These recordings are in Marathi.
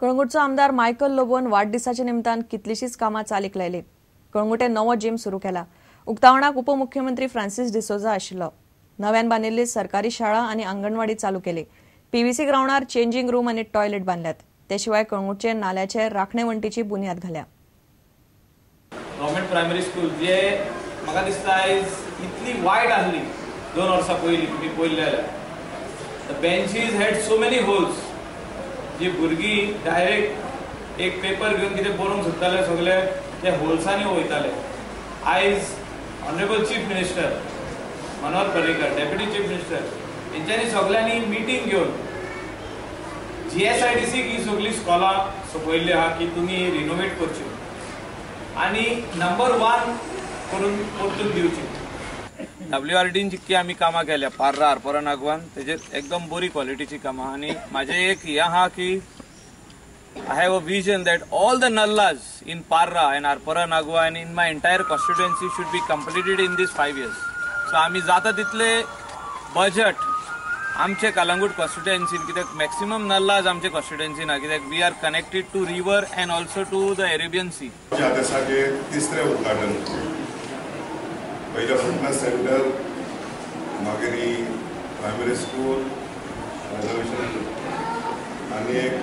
कळंगूटचो आमदार मायकल लोबोन वाडदिसाच्या निमतान कितलीशीच कामां चालीक लायली। कळंगूटे नवो जिम सुरू केला। उक्तावणाक उपमुख्यमंत्री फ्रांसिस डिसोजा आशिल्लो। नव्यान बांदिल्ली सरकारी शाळा आनी आंगणवाडी चालू केली। पीव्हीसी ग्राउंडार चेंजिंग रूम आनी टॉयलेट बांधल्यात। ते शिवाय कळंगूटचे नाल्याचे राखणेवंटीची बुन्याद घाल्या। गव्हर्नमेंट प्रायमरी स्कूल जे म्हाका दिसता आयज इतली वायट आसली 2 वर्सां पयलीं तुमी पळयलें जाल्यार the benches had so many holes जी भुरगीं डायरेक्ट एक पेपर घेवन कितें बरोवंक सोदताले सगळे ते होल्सांनी वयताले। आयज honourable chief minister Manohar Parrikar deputy chief minister हेंच्यांनी सगळ्यांनी मिटींग घेवन GSIDC ही सगळी स्कॉलां सोपयल्ली आहा की तुमी रिनोवेट करची आनी नंबर 1 करून परतून दिवची। WRDन जितकी आमी कामां केल्या पार्रा आरपोरा नागवान तेजेर एकदम बरी क्वॉलिटीची कामां आनी म्हाजें एक हें आहा की I have a vision that all the nallas in Parra and Arpora Nagwa and in my entire constituency should be completed in these 5 years. So आमी जाता तितले बजेट आमचे कलंगूट कॉन्स्टिट्युएन्सीन कित्याक मॅक्सिमम नल्लाज आमचे कॉन्स्टिट्युएन्सीन आहा कित्याक we are connected to river and also to the Arabian sea. आदेशाचे तिसरे उद्घाटन पयले फिटनेस सेंटर मागीर प्रायमरी स्कूल आणि एक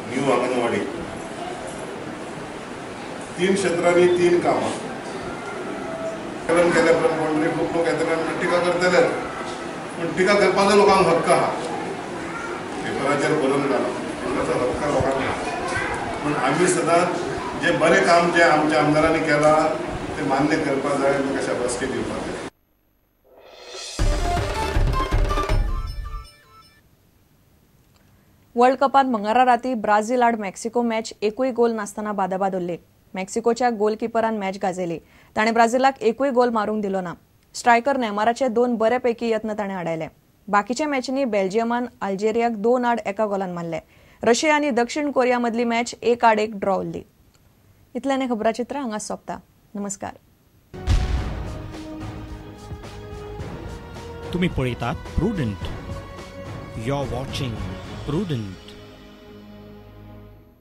न्यू अंगणवाडी 3 क्षेत्रांनी 3 कामां केल्या प्रमाणे खूप लोक येतले टिका करतले पण टिका करपाचो लोकांक हक्क आहा पेपराचेर बरोवन घालप हक्क लोकांक आहा पण आमी सदांच जे बरें काम जे आमच्या आमदारांनी केला ते मान्य करपाक जाय म्हाका शाबासकी दिवपाक जाय। वर्ल्ड कपात मंगळारा राती ब्राझील आड मेक्सिको मॅच एकूय गोल नासतना बादाबाद उरली। मेक्सिकोच्या गोलकीपरान मॅच गाजयली। ताणे ब्राझीलाक एकूय गोल मारूंक दिलो ना। स्ट्रायकर नेमाराचे 2 बऱ्यापैकी यत्न ताणे आडायले। बाकीच्या मॅचींनी बेल्जियमान अल्जेरियाक 2 आड 1 गोलान मारले। रशिया आनी दक्षिण कोरिया मदली मॅच 1 आड 1 ड्रॉ उरली। इतल्याने खबराचित्र हांगा सोंपता। नमस्कार। तुम्ही पळयतात Prudent. You are watching Prudent.